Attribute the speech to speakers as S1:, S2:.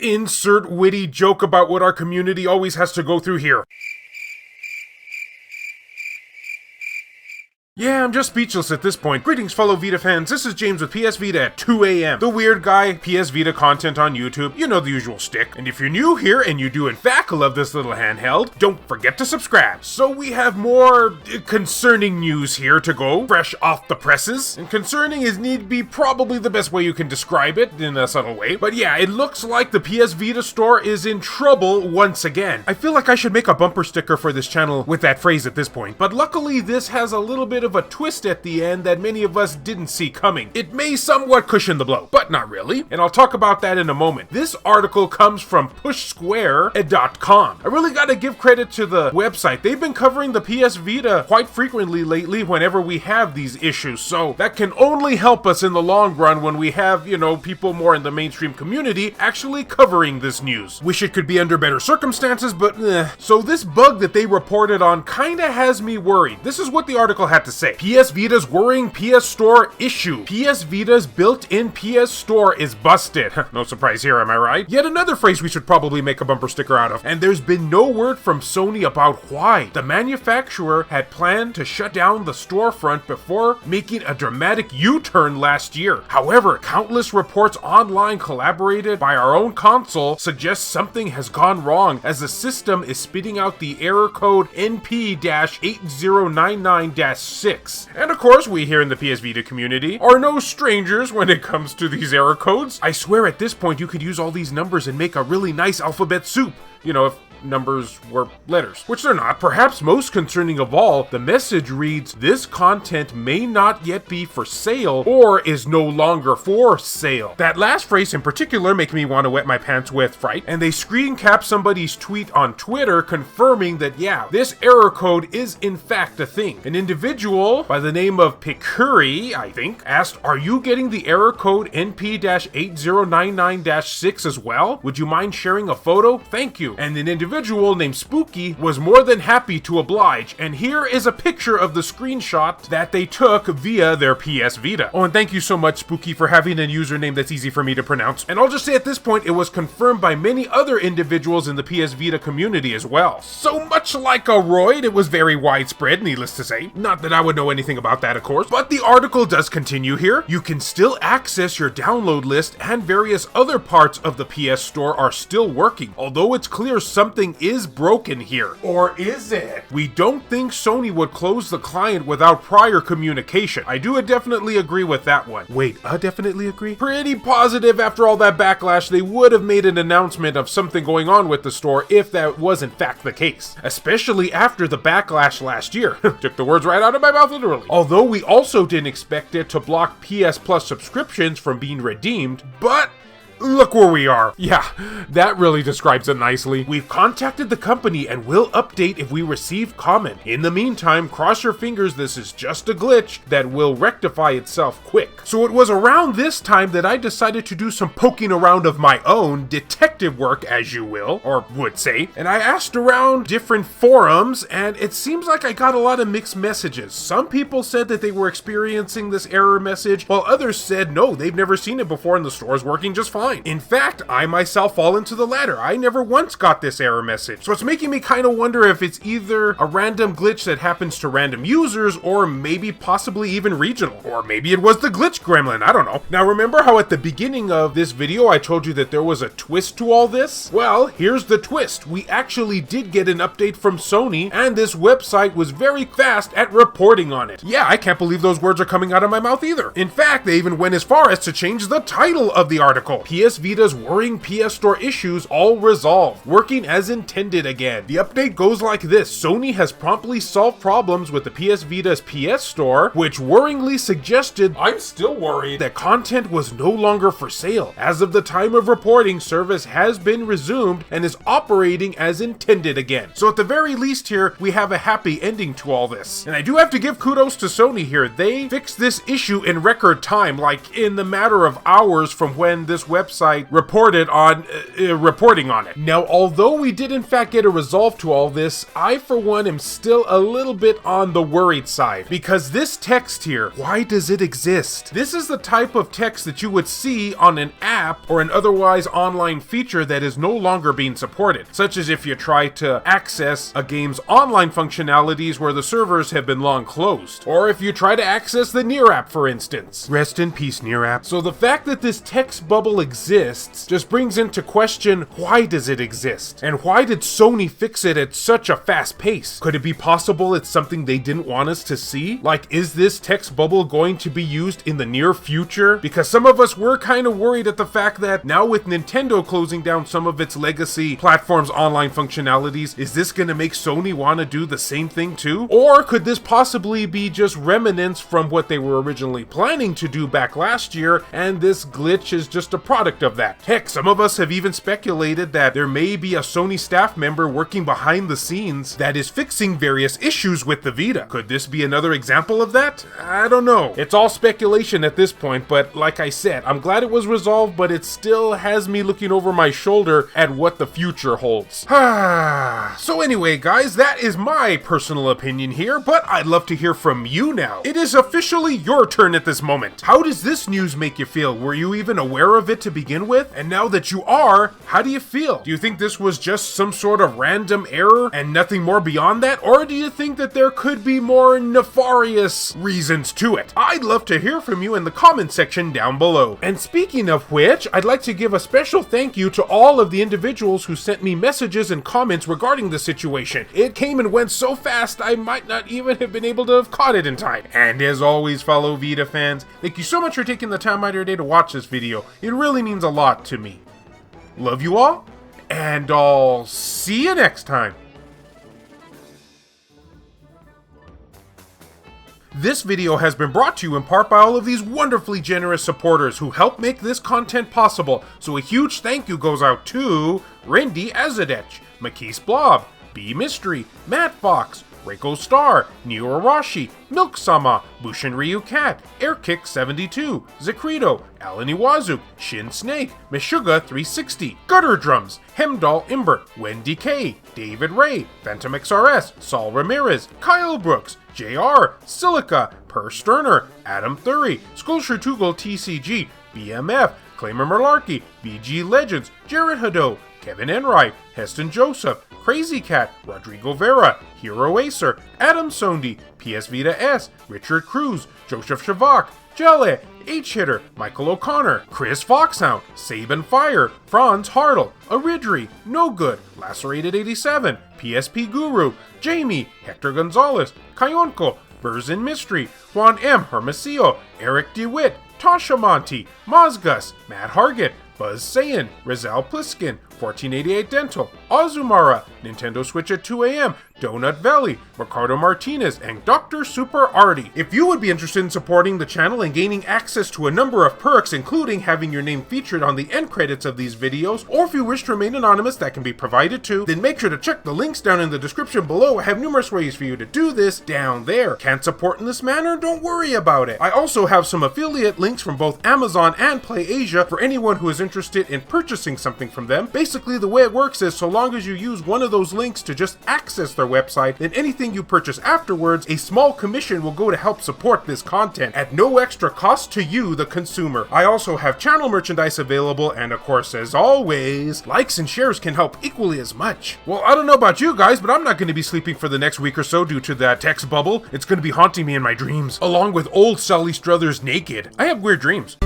S1: Insert witty joke about what our community always has to go through here. Yeah, I'm just speechless at this point. Greetings, fellow Vita fans. This is James with PS Vita at 2 a.m. The weird guy, PS Vita content on YouTube. You know the usual stick. And if you're new here and you do in fact love this little handheld, don't forget to subscribe. So we have more concerning news here to go, fresh off the presses. And concerning is need be probably the best way you can describe it in a subtle way. But yeah, it looks like the PS Vita store is in trouble once again. I feel like I should make a bumper sticker for this channel with that phrase at this point. But luckily this has a little bit of a twist at the end that many of us didn't see coming. It may somewhat cushion the blow, but not really, and I'll talk about that in a moment. This article comes from pushsquare.com. I really gotta give credit to the website. They've been covering the PS Vita quite frequently lately whenever we have these issues, so that can only help us in the long run when we have, you know, people more in the mainstream community actually covering this news. Wish it could be under better circumstances, but So this bug that they reported on kinda has me worried. This is what the article had to say. PS Vita's worrying PS Store issue. PS Vita's built-in PS Store is busted. No surprise here, am I right? Yet another phrase we should probably make a bumper sticker out of. And there's been no word from Sony about why. The manufacturer had planned to shut down the storefront before making a dramatic U-turn last year. However, countless reports online collaborated by our own console suggest something has gone wrong as the system is spitting out the error code NP-8099-6. And of course, we here in the PS Vita community are no strangers when it comes to these error codes. I swear at this point you could use all these numbers and make a really nice alphabet soup. You know, if numbers were letters, which they're not. Perhaps most concerning of all, the message reads, "This content may not yet be for sale or is no longer for sale." That last phrase in particular make me want to wet my pants with fright, and they screen cap somebody's tweet on Twitter confirming that yeah, this error code is in fact a thing. An individual by the name of Pikuri, I think, asked, "Are you getting the error code NP-8099-6 as well? Would you mind sharing a photo? Thank you." And an individual named Spooky was more than happy to oblige, and here is a picture of the screenshot that they took via their PS Vita. Oh, and thank you so much, Spooky, for having a username that's easy for me to pronounce. And I'll just say at this point, it was confirmed by many other individuals in the PS Vita community as well. So much like a roid, it was very widespread, needless to say. Not that I would know anything about that, of course, but the article does continue here. You can still access your download list, and various other parts of the PS Store are still working, although it's clear something is broken here. Or is it? We don't think Sony would close the client without prior communication. I do definitely agree with that one. Wait, definitely agree? Pretty positive after all that backlash they would have made an announcement of something going on with the store if that was in fact the case. Especially after the backlash last year. Took the words right out of my mouth literally. Although we also didn't expect it to block PS Plus subscriptions from being redeemed, but look where we are. Yeah, that really describes it nicely. We've contacted the company and will update if we receive comment. In the meantime, cross your fingers this is just a glitch that will rectify itself quick. So it was around this time that I decided to do some poking around of my own, detective work as you will, or would say, and I asked around different forums and it seems like I got a lot of mixed messages. Some people said that they were experiencing this error message, while others said no, they've never seen it before and the store is working just fine. In fact, I myself fall into the latter. I never once got this error message. So it's making me kind of wonder if it's either a random glitch that happens to random users or maybe possibly even regional. Or maybe it was the glitch gremlin, I don't know. Now remember how at the beginning of this video I told you that there was a twist to all this? Well, here's the twist. We actually did get an update from Sony and this website was very fast at reporting on it. Yeah, I can't believe those words are coming out of my mouth either. In fact, they even went as far as to change the title of the article. PS Vita's worrying PS Store issues all resolved, working as intended again. The update goes like this. Sony has promptly solved problems with the PS Vita's PS Store, which worryingly suggested, I'm still worried, that content was no longer for sale. As of the time of reporting, service has been resumed and is operating as intended again. So at the very least here, we have a happy ending to all this. And I do have to give kudos to Sony here. They fixed this issue in record time, like in the matter of hours from when this website website reporting on it. Now, although we did in fact get a resolve to all this, I for one am still a little bit on the worried side, because this text here, why does it exist? This is the type of text that you would see on an app or an otherwise online feature that is no longer being supported, such as if you try to access a game's online functionalities where the servers have been long closed, or if you try to access the Nier app, for instance. Rest in peace, Nier app. So the fact that this text bubble exists just brings into question, why does it exist? And why did Sony fix it at such a fast pace? Could it be possible it's something they didn't want us to see? Like, is this text bubble going to be used in the near future? Because some of us were kind of worried at the fact that now with Nintendo closing down some of its legacy platforms' online functionalities, is this going to make Sony want to do the same thing too? Or could this possibly be just remnants from what they were originally planning to do back last year, and this glitch is just a product of that? Heck, some of us have even speculated that there may be a Sony staff member working behind the scenes that is fixing various issues with the Vita. Could this be another example of that? I don't know. It's all speculation at this point, but like I said, I'm glad it was resolved, but it still has me looking over my shoulder at what the future holds. So anyway, guys, that is my personal opinion here, but I'd love to hear from you now. It is officially your turn at this moment. How does this news make you feel? Were you even aware of it to begin with? And now that you are, how do you feel? Do you think this was just some sort of random error and nothing more beyond that? Or do you think that there could be more nefarious reasons to it? I'd love to hear from you in the comment section down below. And speaking of which, I'd like to give a special thank you to all of the individuals who sent me messages and comments regarding the situation. It came and went so fast, I might not even have been able to have caught it in time. And as always, fellow Vita fans, thank you so much for taking the time out of your day to watch this video. It really means a lot to me. Love you all, and I'll see you next time. This video has been brought to you in part by all of these wonderfully generous supporters who help make this content possible, so a huge thank you goes out to Randy Azadech, Makis Blob, B Mystery, Matt Fox, Reiko Star, Neo Arashi, Milk Sama, Bushin Ryu Cat, Airkick 72, Zakrito, Alan Iwazu, Shin Snake, Meshuga 360, Gutter Drums, Hemdall Imbert, Wendy K, David Ray, Phantom XRS, Saul Ramirez, Kyle Brooks, JR, Silica, Per Sterner, Adam Thury, Sculpture Tugel TCG, BMF, Claimer Malarkey, BG Legends, Jared Hado, Kevin Enright, Heston Joseph, Crazy Cat, Rodrigo Vera, Hero Acer, Adam Sondi, PS Vita S, Richard Cruz, Joseph Shavak, Jelly, H-Hitter, Michael O'Connor, Chris Foxhound, Saban Fire, Franz Hartle, Aridri, No Good, Lacerated 87, PSP Guru, Jamie, Hector Gonzalez, Kayonko, Burzin Mystery, Juan M. Hermosillo, Eric DeWitt, Tasha Monty, Mozgus, Matt Hargett, Buzz Saiyan, Rizal Pliskin, 1488 Dental, Azumara, Nintendo Switch at 2 AM, Donut Valley, Ricardo Martinez, and Dr. Super Artie. If you would be interested in supporting the channel and gaining access to a number of perks, including having your name featured on the end credits of these videos, or if you wish to remain anonymous, that can be provided too, then make sure to check the links down in the description below. I have numerous ways for you to do this down there. Can't support in this manner? Don't worry about it. I also have some affiliate links from both Amazon and PlayAsia for anyone who is interested in purchasing something from them. Basically, the way it works is so long as you use one of those links to just access their website, then anything you purchase afterwards, a small commission will go to help support this content at no extra cost to you, the consumer. I also have channel merchandise available, and of course, as always, likes and shares can help equally as much. Well, I don't know about you guys, but I'm not going to be sleeping for the next week or so due to that text bubble. It's going to be haunting me in my dreams, along with old Sally Struthers naked. I have weird dreams.